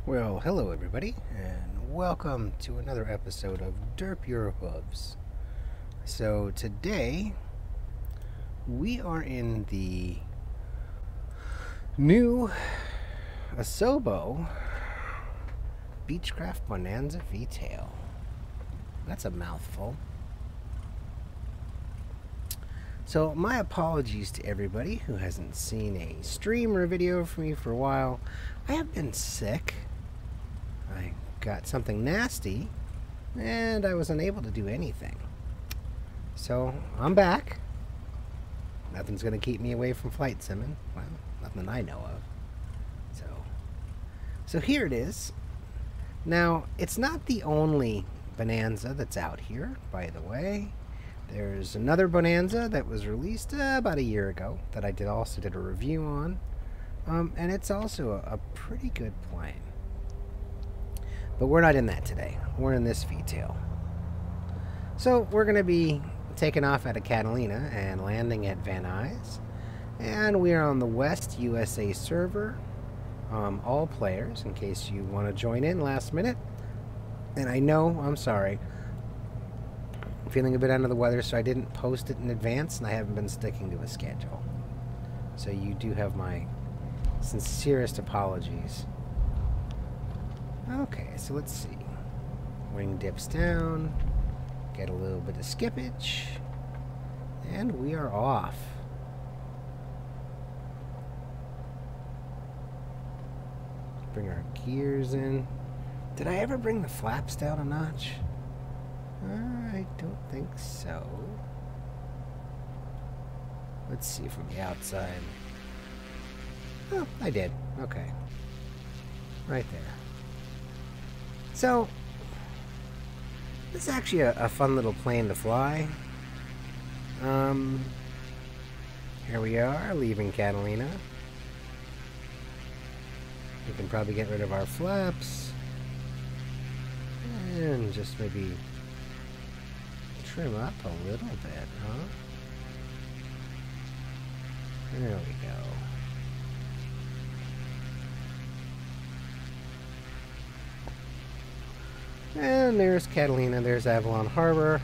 Well, hello everybody, and welcome to another episode of Derp Your Hooves. So today, we are in the new Asobo Beechcraft Bonanza V-Tail. That's a mouthful. So my apologies to everybody who hasn't seen a stream or a video from me for a while. I have been sick. I got something nasty, and I was unable to do anything. So, I'm back. Nothing's going to keep me away from flight simming. Well, nothing I know of. So here it is. Now, it's not the only Bonanza that's out here, by the way. There's another Bonanza that was released about a year ago that I also did a review on. And it's also a pretty good plane. But we're not in that today. We're in this V-Tail. So we're going to be taking off out of Catalina and landing at Van Nuys. And we are on the West USA server. All players, in case you want to join in last minute. And I know, I'm sorry, I'm feeling a bit under the weather, so I didn't post it in advance, and I haven't been sticking to a schedule. So you do have my sincerest apologies. Okay, so let's see. Wing dips down, get a little bit of skippage, and we are off. Bring our gears in. Did I ever bring the flaps down a notch? I don't think so. Let's see from the outside. Oh, I did. Okay. Right there. So, this is actually a fun little plane to fly. Here we are, leaving Catalina. We can probably get rid of our flaps. And just maybe trim up a little bit, huh? There we go. And there's Catalina, there's Avalon Harbor,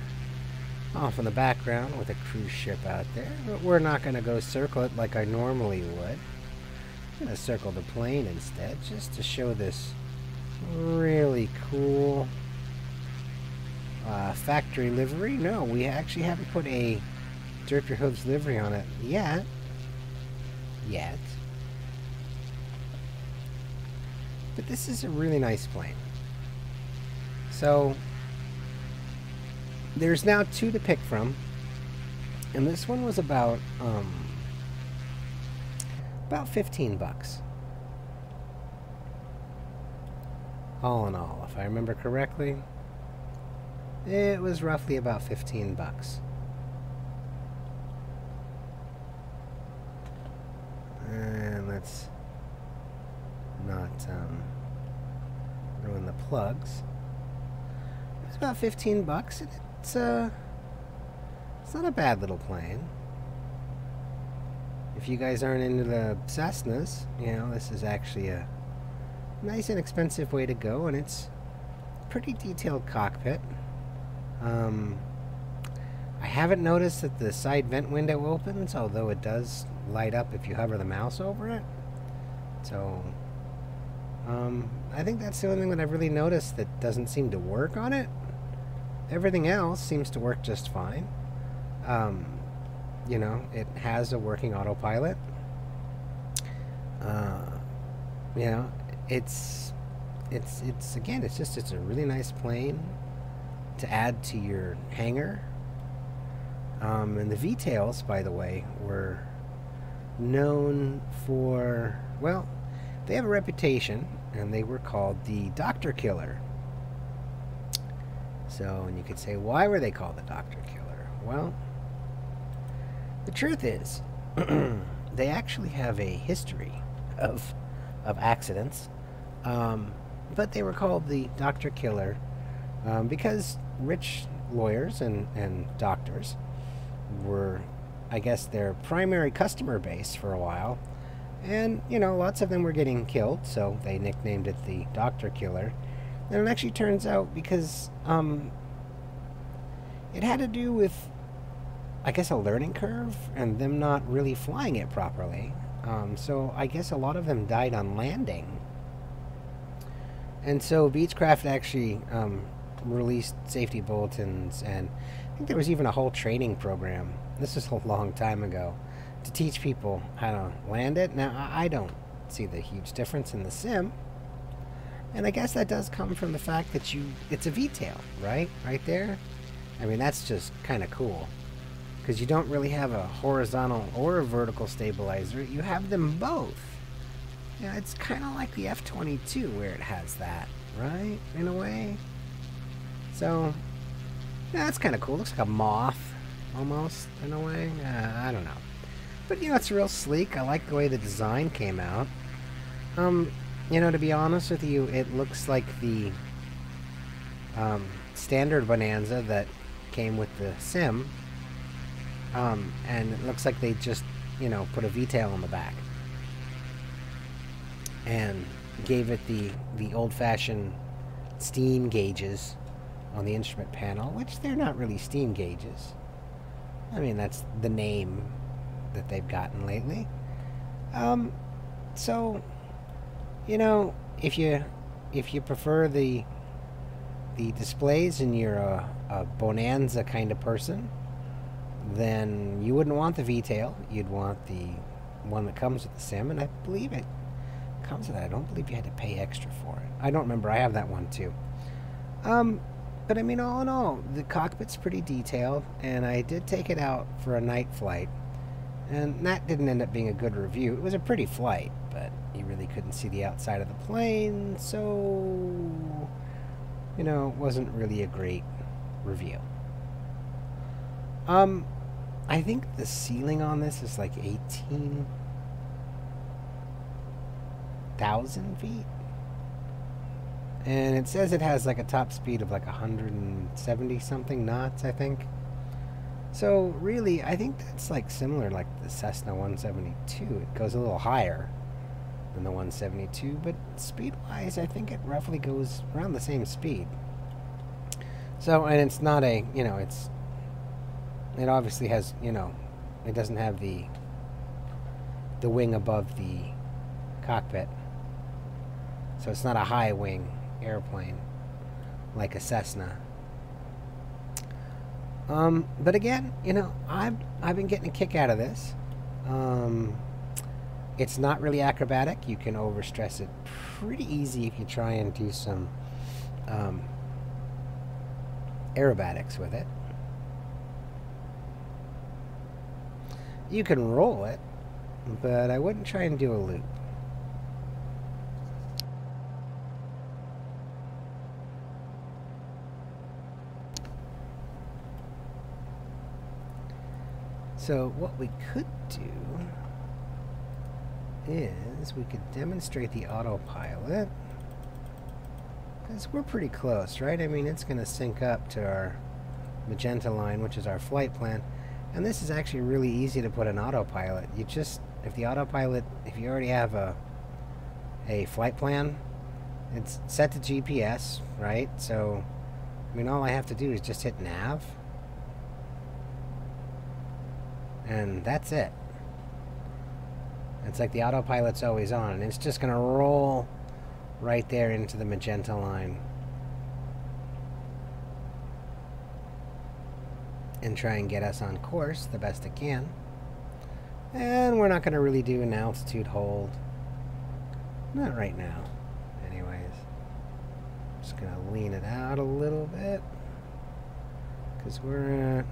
off in the background with a cruise ship out there. But we're not going to go circle it like I normally would. I'm going to circle the plane instead, just to show this really cool factory livery. No, we actually haven't put a Derp Your Hooves livery on it yet. But this is a really nice plane. So, there's now two to pick from, and this one was about 15 bucks. All in all, if I remember correctly, it was roughly about 15 bucks. And let's not ruin the plugs. It's about 15 bucks. It's not a bad little plane. If you guys aren't into the Cessnas, you know, this is actually a nice inexpensive way to go, and it's a pretty detailed cockpit. I haven't noticed that the side vent window opens, although it does light up if you hover the mouse over it. So, I think that's the only thing that I've really noticed that doesn't seem to work on it. Everything else seems to work just fine. You know, it has a working autopilot. You know, it's a really nice plane to add to your hangar. And the V-Tails, by the way, were known for, well, they have a reputation, and they were called the Docotor Killer. So, and you could say, why were they called the Docotor Killer? Well, the truth is, they actually have a history of accidents, but they were called the Docotor Killer because rich lawyers and doctors were, I guess, their primary customer base for a while, And, you know, lots of them were getting killed, so they nicknamed it the Docotor Killer. And it actually turns out because it had to do with, I guess, a learning curve and them not really flying it properly. So I guess a lot of them died on landing. And so Beechcraft actually released safety bulletins, and I think there was even a whole training program. This was a long time ago, to teach people how to land it. Now, I don't see the huge difference in the sim. And I guess that does come from the fact that it's a V-Tail, right? Right there. I mean, that's just kind of cool. Because you don't really have a horizontal or a vertical stabilizer. You have them both. Yeah, it's kind of like the F-22 where it has that, right? In a way. So, yeah, that's kind of cool. Looks like a moth, almost, in a way. I don't know. But, you know, it's real sleek. I like the way the design came out. You know, to be honest with you, it looks like the standard Bonanza that came with the sim. And it looks like they just, you know, put a V-Tail on the back. And gave it the old-fashioned steam gauges on the instrument panel, which they're not really steam gauges. I mean, that's the name that they've gotten lately. So, you know, if you prefer the displays and you're a Bonanza kind of person, then you wouldn't want the V-Tail. You'd want the one that comes with the sim, and I believe it comes with that. I don't believe you had to pay extra for it. I don't remember. I have that one too. But I mean, all in all, the cockpit's pretty detailed, and I did take it out for a night flight, and that didn't end up being a good review. It was a pretty flight, but you really couldn't see the outside of the plane, so, you know, it wasn't really a great review. I think the ceiling on this is like 18,000 feet. And it says it has like a top speed of like 170 something knots, I think. So really, I think that's like similar like the Cessna 172. It goes a little higher than the 172, but speed-wise, I think it roughly goes around the same speed. So, and it's not a, you know, it obviously has, you know, it doesn't have the wing above the cockpit. So it's not a high wing airplane like a Cessna. But again, you know, I've been getting a kick out of this. It's not really acrobatic. You can overstress it pretty easy if you try and do some aerobatics with it. You can roll it, but I wouldn't try and do a loop. So what we could do is we could demonstrate the autopilot, because we're pretty close, right? I mean, it's going to sync up to our magenta line, which is our flight plan. And this is actually really easy to put an autopilot. You just, if you already have a flight plan, it's set to GPS, right? So, I mean, all I have to do is just hit nav. And that's it. It's like the autopilot's always on, and it's just going to roll right there into the magenta line. And try and get us on course the best it can. And we're not going to really do an altitude hold. Not right now. Anyways. Just going to lean it out a little bit. Because we're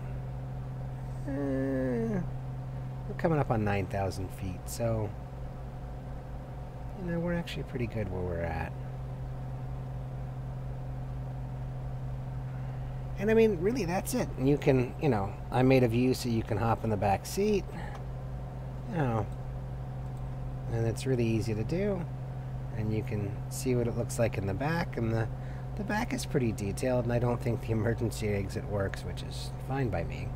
coming up on 9,000 feet. So, you know, we're actually pretty good where we're at. And I mean, really, that's it. And you can, you know, I made a view so you can hop in the back seat. You know, and it's really easy to do. And you can see what it looks like in the back. And the back is pretty detailed, and I don't think the emergency exit works, which is fine by me.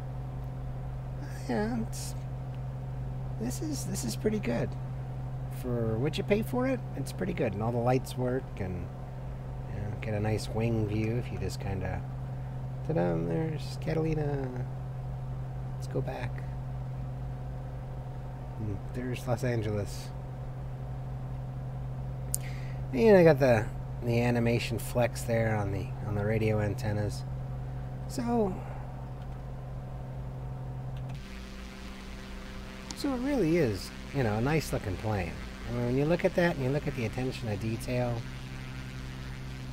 Yeah, this is pretty good. for what you pay for it, it's pretty good. And all the lights work, and you know, get a nice wing view if you just kind of... Ta-da, there's Catalina. Let's go back. And there's Los Angeles. And I got the animation flex there on the radio antennas. So it really is, you know, a nice looking plane. I mean, when you look at that and you look at the attention to detail,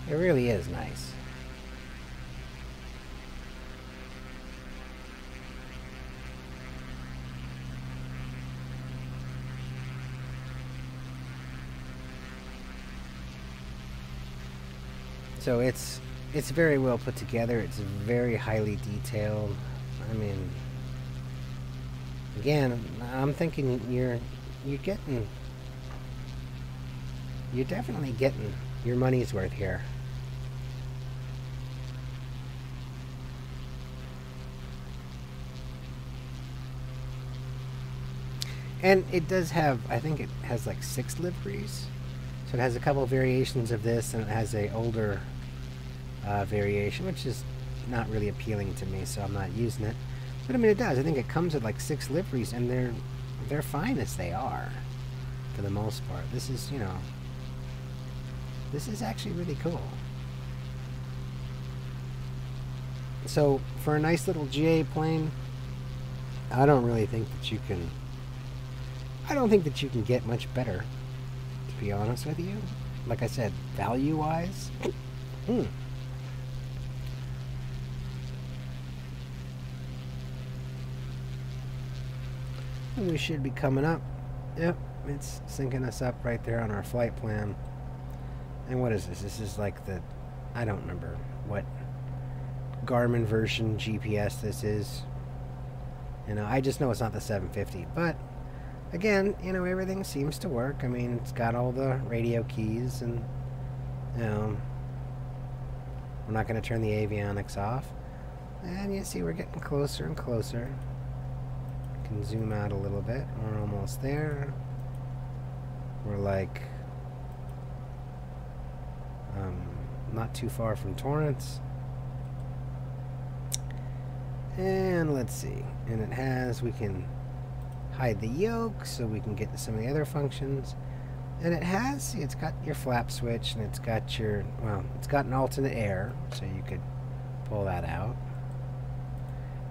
it really is nice. So it's very well put together. It's very highly detailed. I mean, again, I'm thinking you're definitely getting your money's worth here. And it does have, I think it has like 6 liveries. So it has a couple of variations of this, and it has a older variation, which is not really appealing to me, so I'm not using it. But I mean, it does. I think it comes with like 6 liveries, and they're fine as they are, for the most part. This is, you know, this is actually really cool. So for a nice little GA plane, I don't really think that you can. I don't think that you can get much better, to be honest with you. Like I said, value-wise. We should be coming up. Yep, it's syncing us up right there on our flight plan. And what is this? This is like the, I don't remember what Garmin version GPS this is. You know, I just know it's not the 750. But again, you know, everything seems to work. I mean, it's got all the radio keys, and you know, we're not going to turn the avionics off. And you see, we're getting closer and closer. Can zoom out a little bit. We're almost there. We're like not too far from Torrance. And let's see. And it has, we can hide the yoke so we can get to some of the other functions. And it has, see, it's got your flap switch, and it's got your, well, it's got an alternate air, so you could pull that out.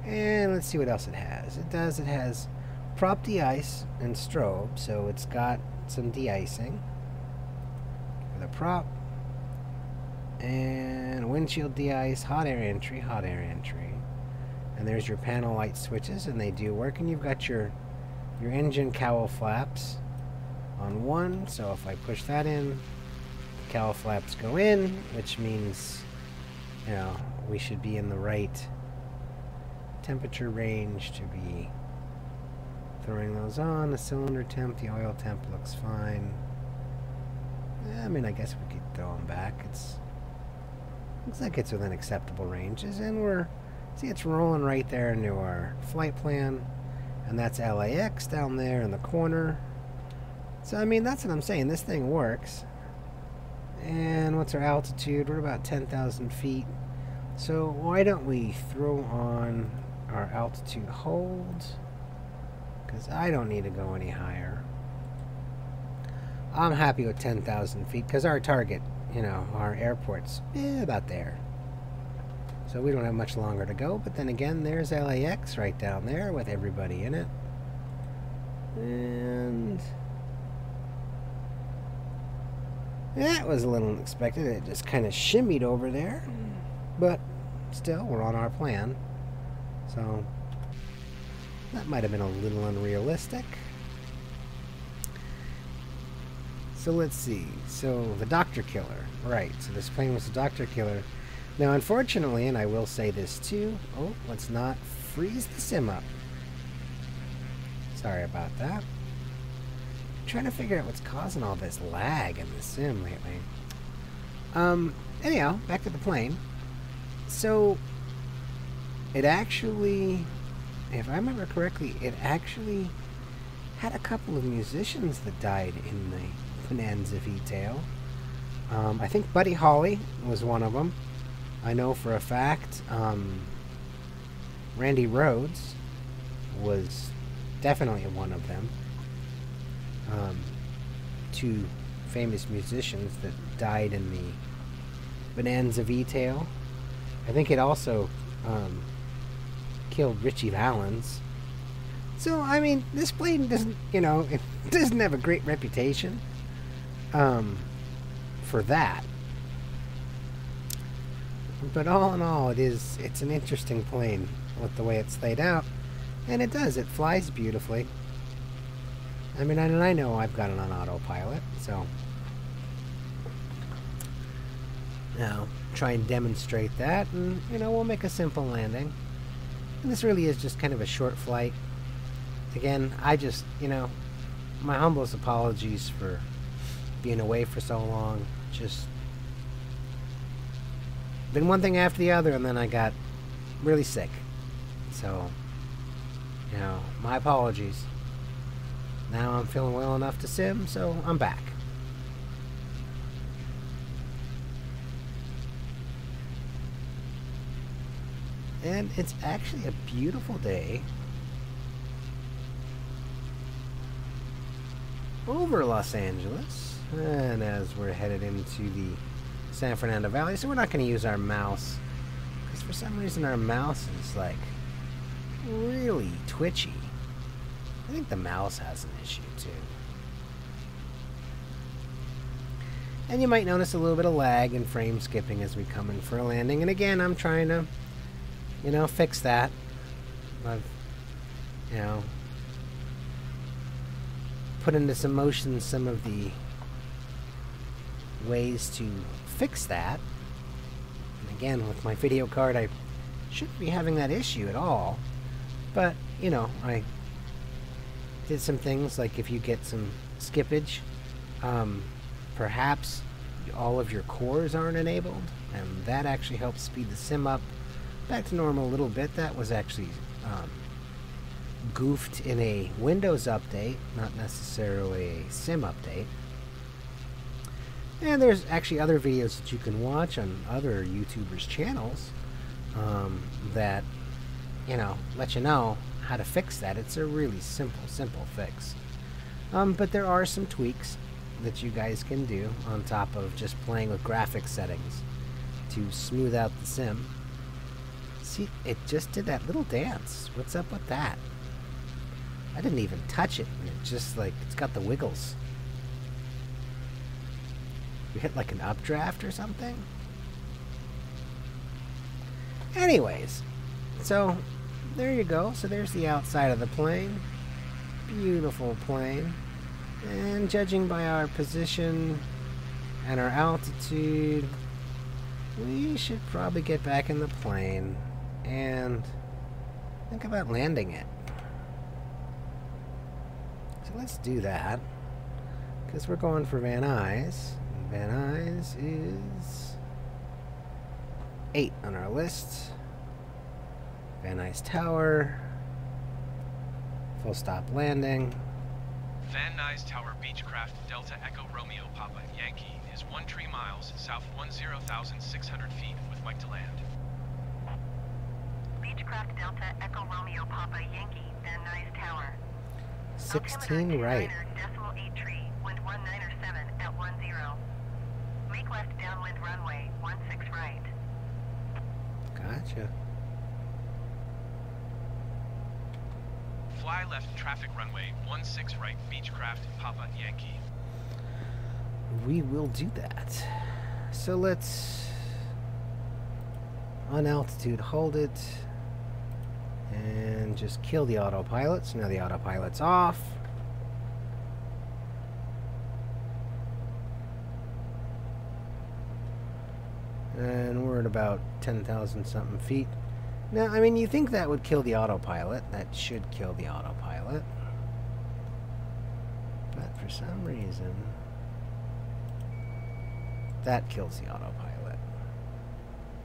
And let's see what else it has. It has prop de-ice and strobe, so it's got some de-icing for the prop. And windshield de-ice, hot air entry, hot air entry. And there's your panel light switches, and they do work. And you've got your engine cowl flaps on one, so if I push that in, the cowl flaps go in, which means, you know, we should be in the right temperature range to be throwing those on. The cylinder temp, the oil temp looks fine. I mean, I guess we could throw them back. Looks like it's within acceptable ranges, and we're, see, it's rolling right there into our flight plan, and that's LAX down there in the corner. So I mean, that's what I'm saying. This thing works. And what's our altitude? We're about 10,000 feet. So why don't we throw on our altitude hold, because I don't need to go any higher. I'm happy with 10,000 feet because our target, you know, our airport's about there. So we don't have much longer to go, but then again, there's LAX right down there with everybody in it. And that was a little unexpected. It just kind of shimmied over there, but still, we're on our plan. So that might have been a little unrealistic. So let's see. So the Docotor Killer, right? So this plane was the Docotor Killer. Now, unfortunately, and I will say this too. Oh, let's not freeze the sim up. Sorry about that. I'm trying to figure out what's causing all this lag in the sim lately. Anyhow, back to the plane. So it actually, if I remember correctly, it actually had a couple of musicians that died in the Bonanza V-Tail. I think Buddy Holley was one of them. I know for a fact Randy Rhodes was definitely one of them. Two famous musicians that died in the Bonanza V-Tail. I think it also killed Ritchie Valens. So, I mean, this plane doesn't, you know, it doesn't have a great reputation for that. But all in all, it's an interesting plane with the way it's laid out. And it does, it flies beautifully. I mean, I know I've got it on autopilot, so now try and demonstrate that, and you know, we'll make a simple landing. And this really is just kind of a short flight. Again, I just, you know, my humblest apologies for being away for so long. Just been one thing after the other, and then I got really sick. So, you know, my apologies. Now I'm feeling well enough to sim, so I'm back. And it's actually a beautiful day over Los Angeles. And as we're headed into the San Fernando Valley, so we're not going to use our mouse, because for some reason our mouse is like really twitchy. I think the mouse has an issue too. And you might notice a little bit of lag and frame skipping as we come in for a landing. And again, I'm trying to, you know, fix that. I've, you know, put into some motion some of the ways to fix that. And again, with my video card, I shouldn't be having that issue at all. But, you know, I did some things like if you get some skippage, perhaps all of your cores aren't enabled, and that actually helps speed the sim up back to normal a little bit. That was actually goofed in a Windows update, not necessarily a sim update. And there's actually other videos that you can watch on other YouTubers' channels that, you know, let you know how to fix that. It's a really simple fix. But there are some tweaks that you guys can do on top of just playing with graphics settings to smooth out the sim. See, it just did that little dance. What's up with that? I didn't even touch it, and it just like, it's got the wiggles. You hit like an updraft or something? Anyways, so there you go. So there's the outside of the plane. Beautiful plane. And judging by our position and our altitude, we should probably get back in the plane and think about landing it. So let's do that, because we're going for Van Nuys. Van Nuys is 8 on our list. Van Nuys Tower. Full stop landing. Van Nuys Tower Beechcraft Delta Echo Romeo Papa Yankee is 13 miles south 10,600 feet with Mike to land. Beechcraft Delta Echo Romeo Papa Yankee Van Nuys Tower. 16 right. Decimal 8 tree, wind 197 at 10. Make left downwind runway 16 right. Gotcha. Fly left traffic runway 16 right Beechcraft Papa Yankee. We will do that. So let's on altitude hold it and just kill the autopilot. So now the autopilot's off. And we're at about 10,000 something feet. Now, I mean, you think that would kill the autopilot. That should kill the autopilot. But for some reason, that kills the autopilot.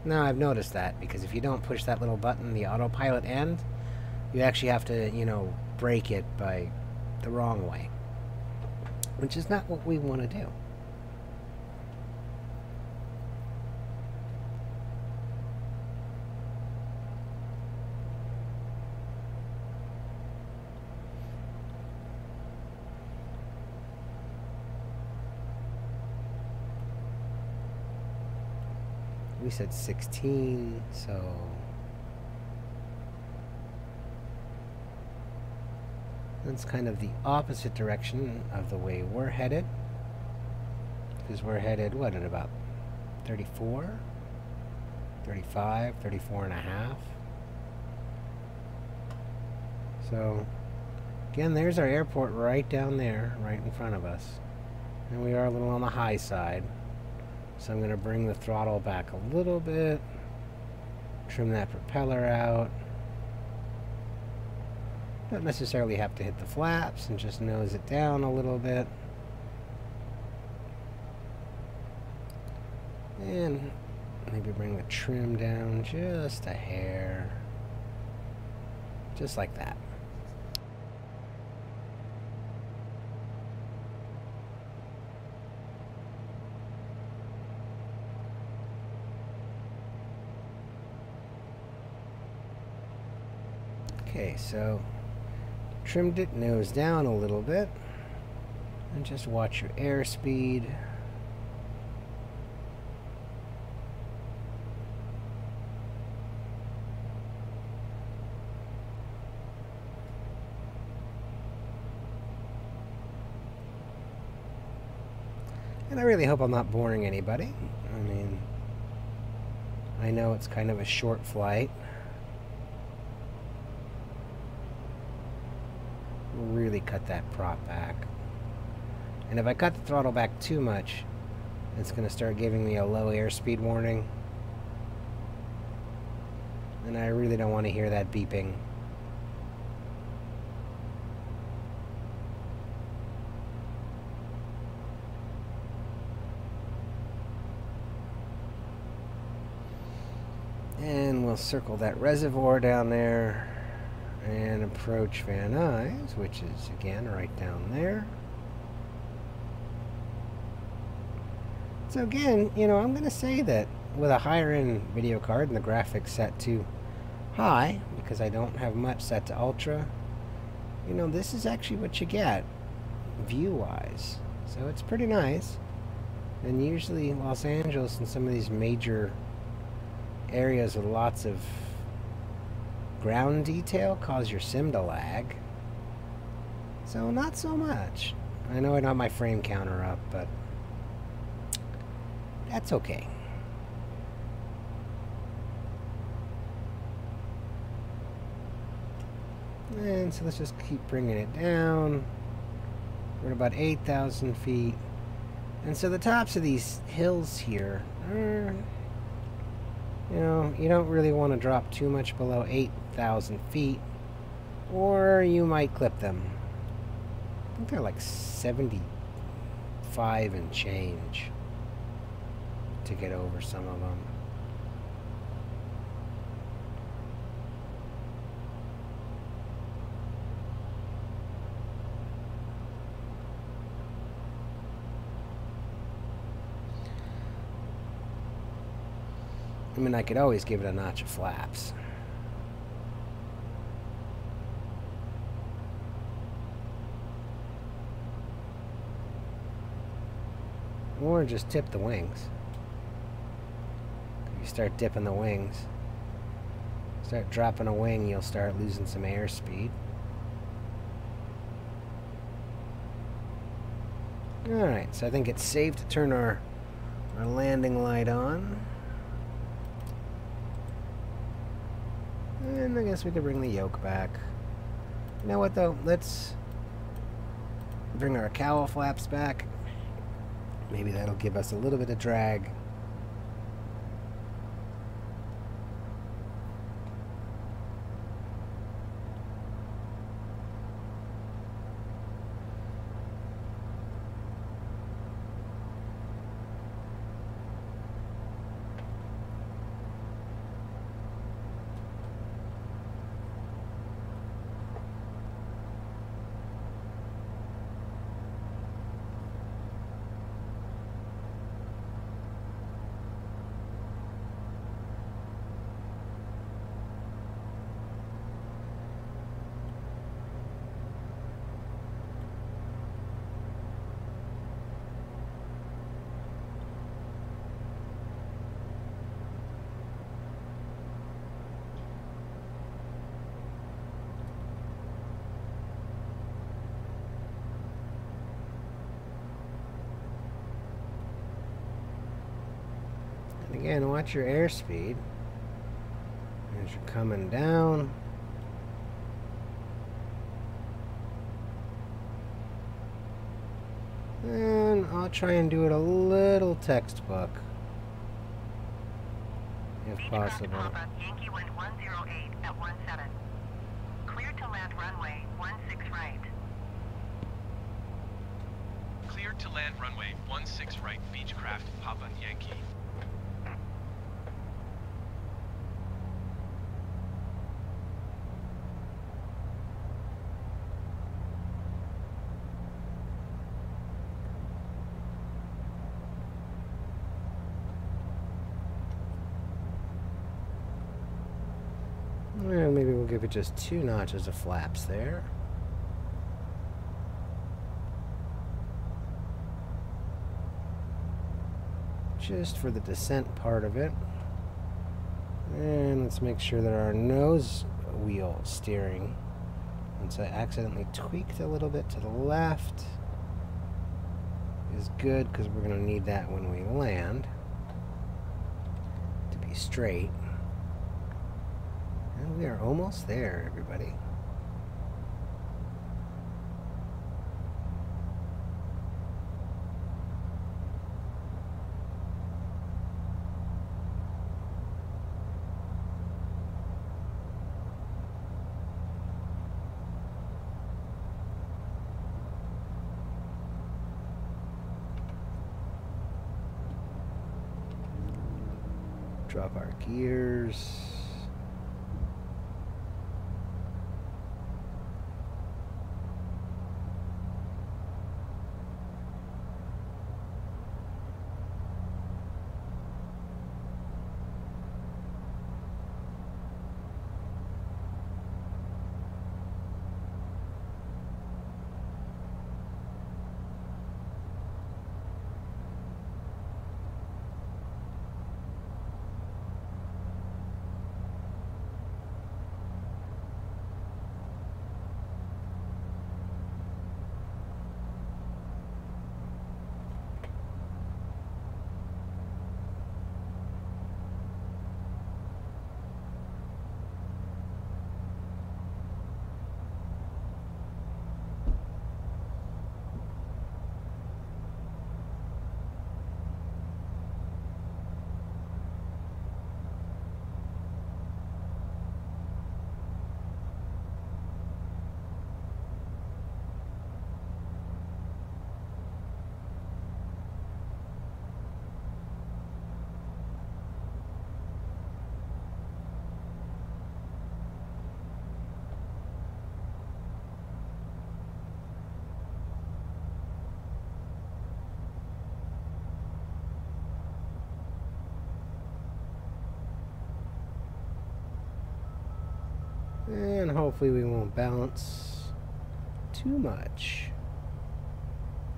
Now, I've noticed that, because if you don't push that little button, the autopilot end, you actually have to, you know, break it by the wrong way, which is not what we want to do. We said 16, so that's kind of the opposite direction of the way we're headed. Because we're headed, what, at about 34? 35, 34 and a half. So, again, there's our airport right down there, right in front of us. And we are a little on the high side. So I'm going to bring the throttle back a little bit, trim that propeller out. Don't necessarily have to hit the flaps, and just nose it down a little bit. And maybe bring the trim down just a hair. Just like that. Okay, so trimmed it nose down a little bit, and just watch your airspeed. And I really hope I'm not boring anybody. I mean, I know it's kind of a short flight. Really cut that prop back. And if I cut the throttle back too much, it's going to start giving me a low airspeed warning. And I really don't want to hear that beeping. And we'll circle that reservoir down there and approach Van Nuys, which is again right down there. So again, you know, I'm going to say that with a higher end video card and the graphics set to high, because I don't have much set to ultra, you know, this is actually what you get view wise. So it's pretty nice. And usually Los Angeles and some of these major areas with lots of ground detail cause your sim to lag. So not so much. I know I don't have my frame counter up, but that's okay. And so let's just keep bringing it down. We're at about 8,000 feet. And so the tops of these hills here are, you know, you don't really want to drop too much below 8,000 feet, or you might clip them. I think they're like 75 and change to get over some of them. I mean, I could always give it a notch of flaps. Or just tip the wings. If you start dipping the wings, start dropping a wing, you'll start losing some airspeed. Alright, so I think it's safe to turn our landing light on. And I guess we could bring the yoke back. You know what though? Let's bring our cowl flaps back. Maybe that'll give us a little bit of drag. Again, watch your airspeed as you're coming down. And I'll try and do it a little textbook, if possible. Papa, Yankee wind 108 at 17. Clear to land runway 16 right. Cleared to land runway 16 right, Beechcraft, Papa Yankee. Well, maybe we'll give it just 2 notches of flaps there. Just for the descent part of it. And let's make sure that our nose wheel steering, once I accidentally tweaked a little bit to the left, is good, because we're going to need that when we land to be straight. And we are almost there, everybody. Drop our gears. And hopefully we won't bounce too much.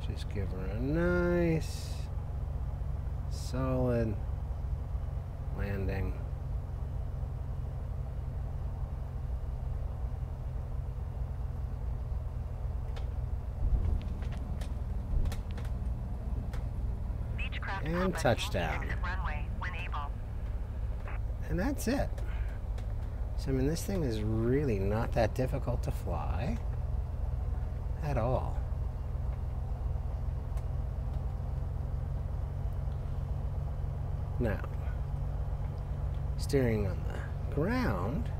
Just give her a nice, solid landing. And touchdown. And that's it. So, I mean, this thing is really not that difficult to fly at all. Now, steering on the ground.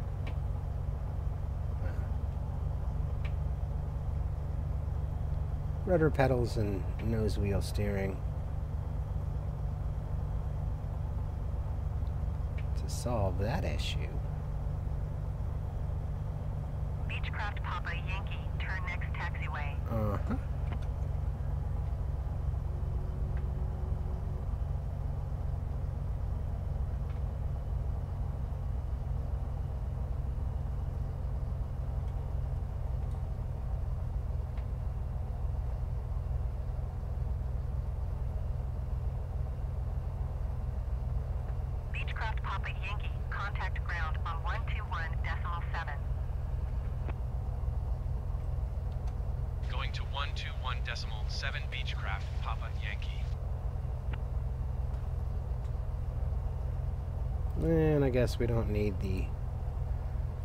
Rudder pedals and nose wheel steering to solve that issue. Beechcraft Papa Yankee, turn next taxiway. Uh-huh. Beechcraft Papa Yankee, contact ground on 121.7. Going to 121.7 Beechcraft, Papa Yankee. And I guess we don't need the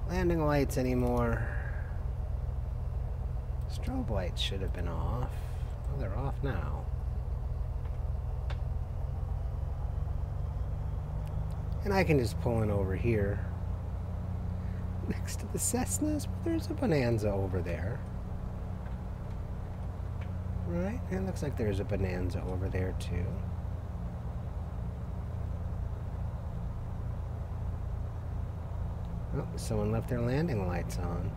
landing lights anymore. Strobe lights should have been off. Oh, they're off now. And I can just pull in over here. Next to the Cessnas, but there's a Bonanza over there. Right? It looks like there's a Bonanza over there too. Oh, someone left their landing lights on.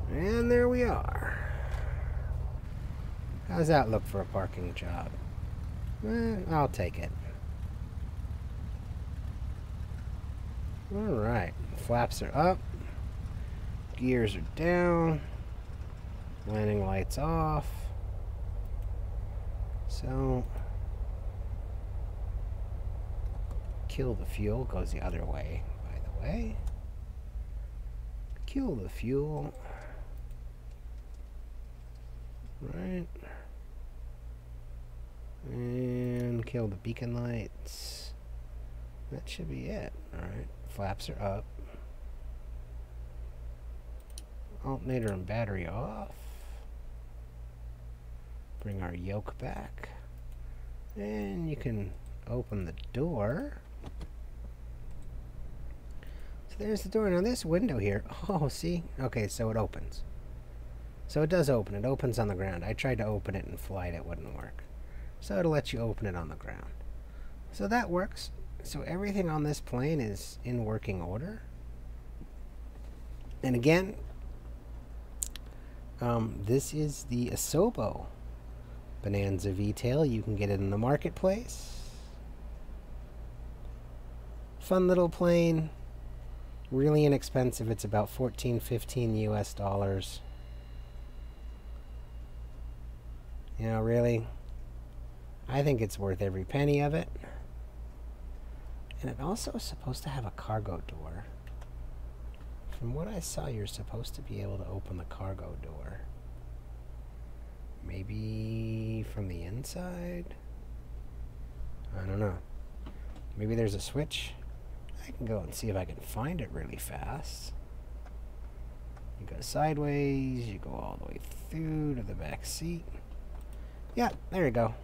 And there we are. How's that look for a parking job? I'll take it. Alright, flaps are up, gears are down, landing lights off. So, kill the fuel goes the other way, by the way. Kill the fuel. Right. And kill the beacon lights. That should be it. Alright. Flaps are up. Alternator and battery off. Bring our yoke back. And you can open the door. So there's the door. Now this window here. Oh, see? Okay, so it opens. So it does open. It opens on the ground. I tried to open it in flight. It wouldn't work. So it'll let you open it on the ground. So that works. So everything on this plane is in working order. And again, this is the Asobo Bonanza V-Tail. You can get it in the marketplace. Fun little plane. Really inexpensive. It's about 14, 15 US dollars. You know, really, I think it's worth every penny of it. And it also is supposed to have a cargo door. From what I saw, you're supposed to be able to open the cargo door. Maybe from the inside? I don't know. Maybe there's a switch. I can go and see if I can find it really fast. You go sideways, you go all the way through to the back seat. Yeah, there you go.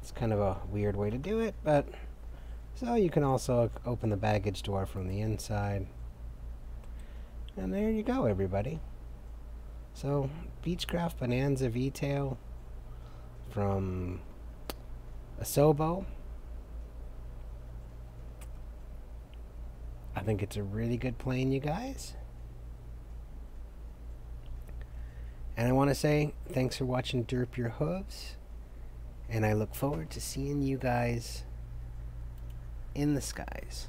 It's kind of a weird way to do it, but so you can also open the baggage door from the inside. And there you go, everybody. So, Beechcraft Bonanza V-Tail from Asobo. I think it's a really good plane, you guys. And I want to say thanks for watching Derp Your Hooves. And I look forward to seeing you guys in the skies.